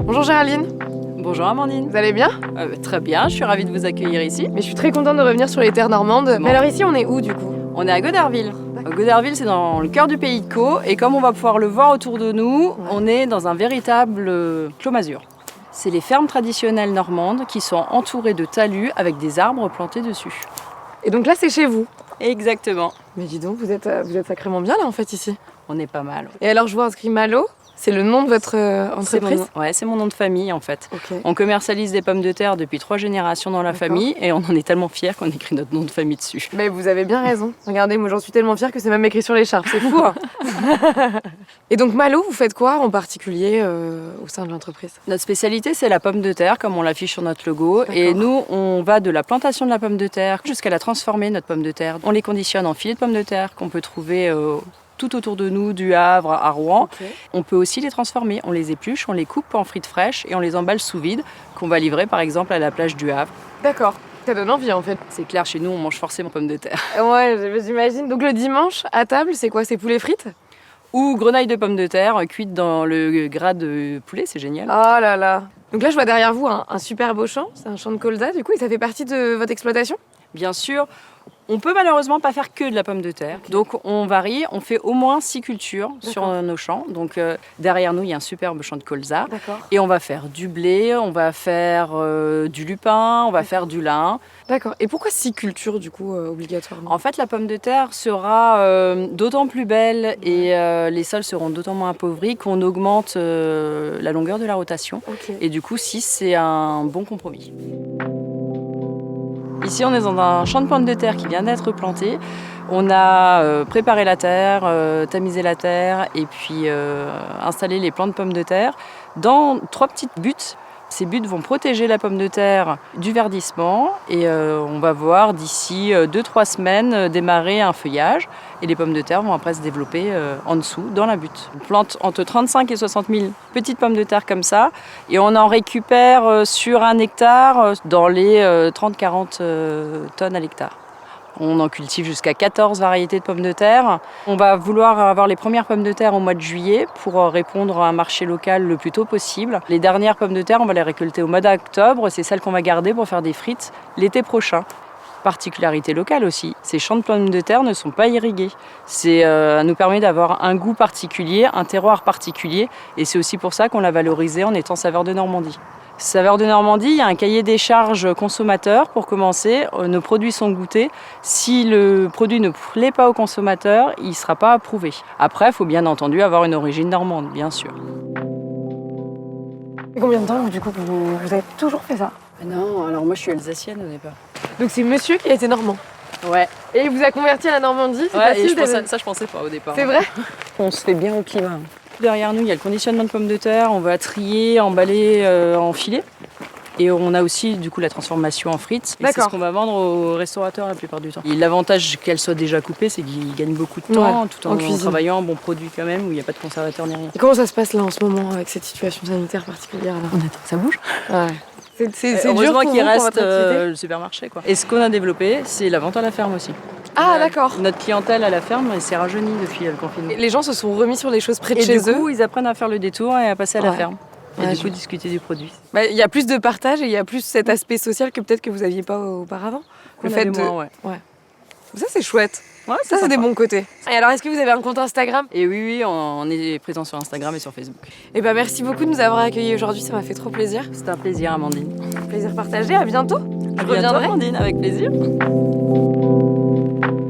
Bonjour Géraldine, Bonjour Amandine. vous allez bien? Très bien, je suis ravie de vous accueillir ici. Mais je suis très contente de revenir sur les terres normandes. Bon. Mais alors ici on est où du coup? On est à Goderville. Goderville, c'est dans le cœur du pays de Caux. Et comme on va pouvoir le voir autour de nous, on est dans un véritable clos masure. C'est les fermes traditionnelles normandes qui sont entourées de talus avec des arbres plantés dessus. Et donc là c'est chez vous? Exactement. Mais dis donc, vous êtes sacrément bien là en fait ici. On est pas mal. Et alors je vois inscrit Malo, c'est le nom de votre entreprise? C'est mon nom de famille en fait. Ok. On commercialise des pommes de terre depuis 3 générations dans la famille et on en est tellement fiers qu'on écrit notre nom de famille dessus. Mais vous avez bien raison. Regardez, moi j'en suis tellement fière que c'est même écrit sur l'écharpe, c'est fou hein. Et donc Malo, vous faites quoi en particulier au sein de l'entreprise? Notre spécialité, c'est la pomme de terre, comme on l'affiche sur notre logo. Et nous, on va de la plantation de la pomme de terre jusqu'à la transformer, notre pomme de terre. On les conditionne en filets de pommes de terre qu'on peut trouver tout autour de nous, du Havre à Rouen. Ok. On peut aussi les transformer. On les épluche, on les coupe en frites fraîches et on les emballe sous vide, qu'on va livrer par exemple à la plage du Havre. D'accord, ça donne envie en fait. C'est clair, chez nous, on mange forcément pommes de terre. Ouais, j'imagine. Donc le dimanche, à table, c'est quoi? C'est poulet frites? Ou grenaille de pommes de terre cuite dans le gras de poulet, c'est génial. Oh là là. Donc là, je vois derrière vous un super beau champ, c'est un champ de colza du coup, et ça fait partie de votre exploitation? Bien sûr, on peut malheureusement pas faire que de la pomme de terre. Okay. Donc on varie, on fait au moins 6 cultures sur nos champs. Donc derrière nous, il y a un superbe champ de colza. D'accord. Et on va faire du blé, on va faire du lupin, on va faire du lin. D'accord. Et pourquoi 6 cultures du coup obligatoirement? En fait, la pomme de terre sera d'autant plus belle et les sols seront d'autant moins appauvris qu'on augmente la longueur de la rotation. Ok. Et du coup, 6, c'est un bon compromis. Ici, on est dans un champ de pommes de terre qui vient d'être planté. On a préparé la terre, tamisé la terre et puis installé les plants de pommes de terre dans 3 petites buttes. Ces buttes vont protéger la pomme de terre du verdissement et on va voir d'ici 2-3 semaines démarrer un feuillage et les pommes de terre vont après se développer en dessous dans la butte. On plante entre 35 et 60 000 petites pommes de terre comme ça et on en récupère sur 1 hectare dans les 30-40 tonnes à l'hectare. On en cultive jusqu'à 14 variétés de pommes de terre. On va vouloir avoir les premières pommes de terre au mois de juillet pour répondre à un marché local le plus tôt possible. Les dernières pommes de terre, on va les récolter au mois d'octobre. C'est celles qu'on va garder pour faire des frites l'été prochain. Particularité locale aussi, ces champs de pommes de terre ne sont pas irrigués. Ça nous permet d'avoir un goût particulier, un terroir particulier. Et c'est aussi pour ça qu'on l'a valorisé en étant saveur de Normandie. Saveur de Normandie, il y a un cahier des charges consommateur pour commencer. Nos produits sont goûtés. Si le produit ne plaît pas au consommateur, il ne sera pas approuvé. Après, il faut bien entendu avoir une origine normande, bien sûr. Et combien de temps du coup vous avez toujours fait ça? Non, alors moi je suis alsacienne au départ. Donc c'est monsieur qui a été normand. Ouais. Et il vous a converti à la Normandie, c'est Ouais, facile et je pensais pas au départ. C'est vrai? On se fait bien au climat. Derrière nous, il y a le conditionnement de pommes de terre. On va trier, emballer en filets. Et on a aussi du coup la transformation en frites. Et c'est ce qu'on va vendre aux restaurateurs la plupart du temps. Et l'avantage qu'elles soient déjà coupées, c'est qu'ils gagnent beaucoup de temps tout en travaillant un bon produit quand même, où il n'y a pas de conservateur ni rien. Et comment ça se passe là en ce moment avec cette situation sanitaire particulière là? On attend que ça bouge. Ouais. C'est heureusement dur qu'il pour reste votre activité. le supermarché, quoi. Et ce qu'on a développé, c'est la vente à la ferme aussi. Ah d'accord. Notre clientèle à la ferme s'est rajeunie depuis le confinement. Les gens se sont remis sur les choses près de Et chez du coup, ils apprennent à faire le détour et à passer à la ferme. Et du coup, discuter du produit. Il y a plus de partage et il y a plus cet aspect social que peut-être que vous n'aviez pas auparavant. Le fait de... Ouais. Ça c'est chouette. Ouais, Ça c'est des bons côtés. Et alors est-ce que vous avez un compte Instagram? Et oui, on est présent sur Instagram et sur Facebook. Et merci beaucoup de nous avoir accueillis aujourd'hui, ça m'a fait trop plaisir. C'était un plaisir, Amandine. Plaisir partagé, à bientôt. À bientôt, Amandine, avec plaisir.